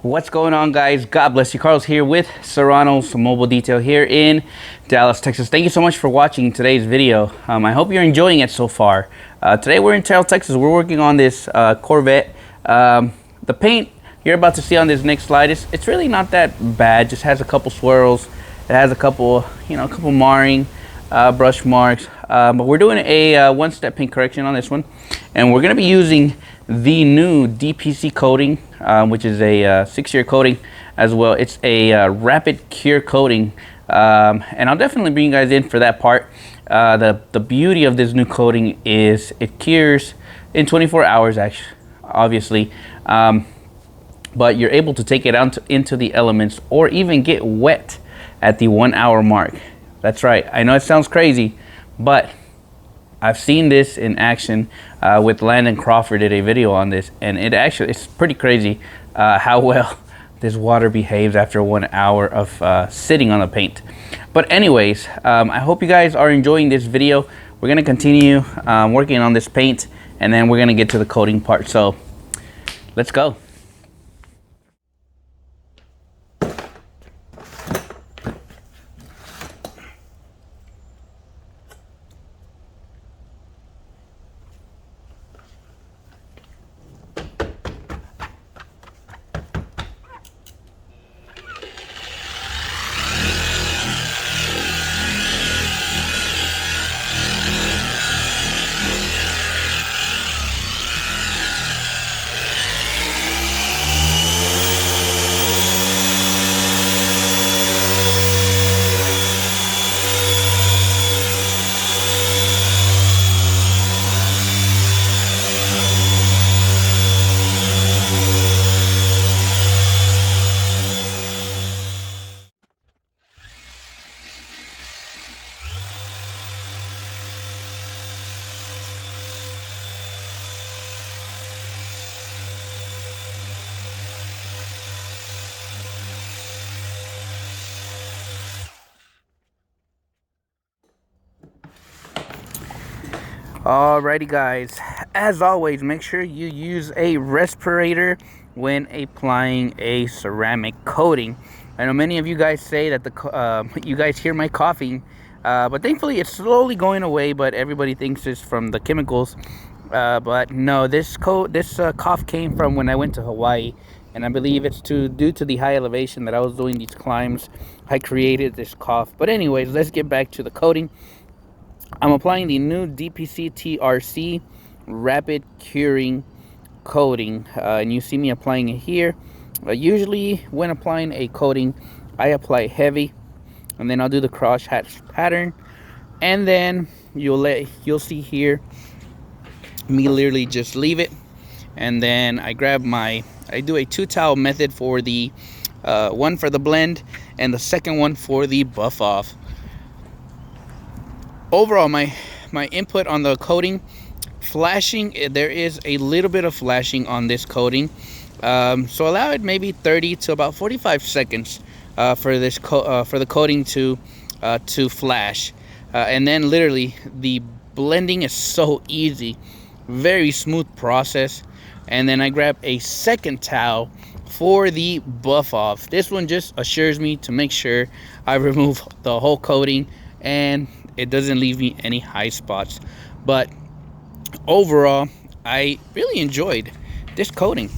What's going on, guys? God bless you. Carlos here with Serranos Mobile Detail here in Dallas, Texas. Thank you so much for watching today's video. I hope you're enjoying it so far. Today we're in Untitled, Texas. We're working on this Corvette. The paint you're about to see on this next slide it's really not that bad. Just has a couple swirls. It has a couple, a couple marring brush marks. But we're doing a one-step paint correction on this one, and we're going to be using the new Dpc coating, which is a 6-year coating as well. It's a rapid cure coating, and I'll definitely bring you guys in for that part. The beauty of this new coating is it cures in 24 hours, actually, obviously, but you're able to take it out into the elements or even get wet at the 1 hour mark. That's right. I know it sounds crazy, but I've seen this in action. With Landon Crawford did a video on this, and it's pretty crazy how well this water behaves after 1 hour of sitting on the paint. But anyways, I hope you guys are enjoying this video. We're gonna continue working on this paint, and then we're gonna get to the coating part. So let's go. Alrighty, guys, as always, make sure you use a respirator when applying a ceramic coating. I know many of you guys say that you guys hear my coughing, but thankfully it's slowly going away, but everybody thinks it's from the chemicals. But no, this cough came from when I went to Hawaii, and I believe it's due to the high elevation that I was doing these climbs. I created this cough. But anyways, let's get back to the coating. I'm applying the new Dpc Trc rapid curing coating, and you see me applying it here. Usually when applying a coating, I apply heavy, and then I'll do the cross hatch pattern, and then you'll see here me literally just leave it, and then I do a 2-towel method for the one for the blend and the second one for the buff off. Overall, my input on the coating, flashing, there is a little bit of flashing on this coating, so allow it maybe 30 to about 45 seconds for the coating to flash, and then literally the blending is so easy, very smooth process. And then I grab a second towel for the buff off. This one just assures me to make sure I remove the whole coating and it doesn't leave me any high spots. But overall, I really enjoyed this coating.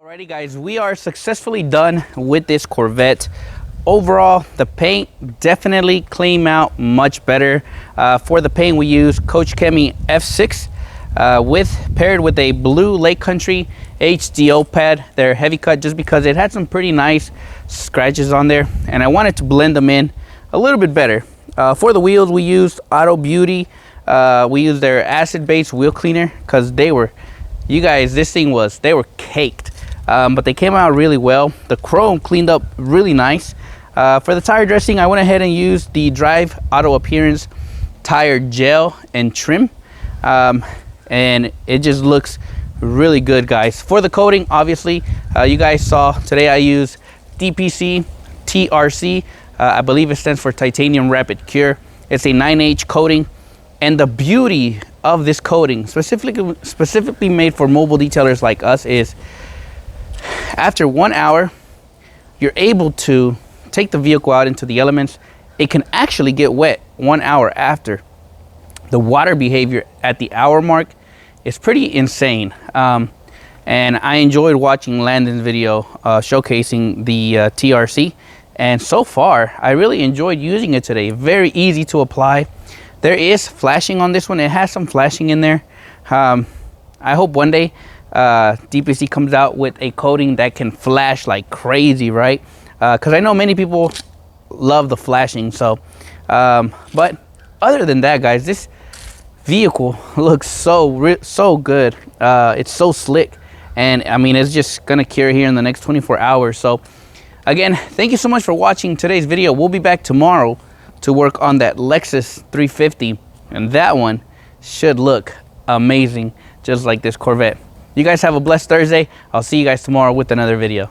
Alrighty, guys, we are successfully done with this Corvette. Overall, the paint definitely came out much better. For the paint, we used Coach Chemi F6 paired with a blue Lake Country HDO pad. They're heavy cut just because it had some pretty nice scratches on there, and I wanted to blend them in a little bit better. For the wheels, we used Auto Beauty. We used their acid-based wheel cleaner because they were caked. But they came out really well. The chrome cleaned up really nice. For the tire dressing, I went ahead and used the Drive Auto Appearance tire gel and trim, and it just looks really good, guys. For the coating, obviously, you guys saw today I used Dpc Trc. I believe it stands for Titanium Rapid Cure. It's a 9H coating, and the beauty of this coating, specifically made for mobile detailers like us, is after 1 hour, you're able to take the vehicle out into the elements. It can actually get wet 1 hour after. The water behavior at the hour mark is pretty insane. And I enjoyed watching Landon's video showcasing the TRC. And so far, I really enjoyed using it today. Very easy to apply. There is flashing on this one. It has some flashing in there. I hope one day DPC comes out with a coating that can flash like crazy, right? Because I know many people love the flashing. So, but other than that, guys, this vehicle looks so good. It's so slick, and I mean, it's just gonna cure here in the next 24 hours. So again, thank you so much for watching today's video. We'll be back tomorrow to work on that Lexus 350, and that one should look amazing, just like this Corvette. You guys have a blessed Thursday. I'll see you guys tomorrow with another video.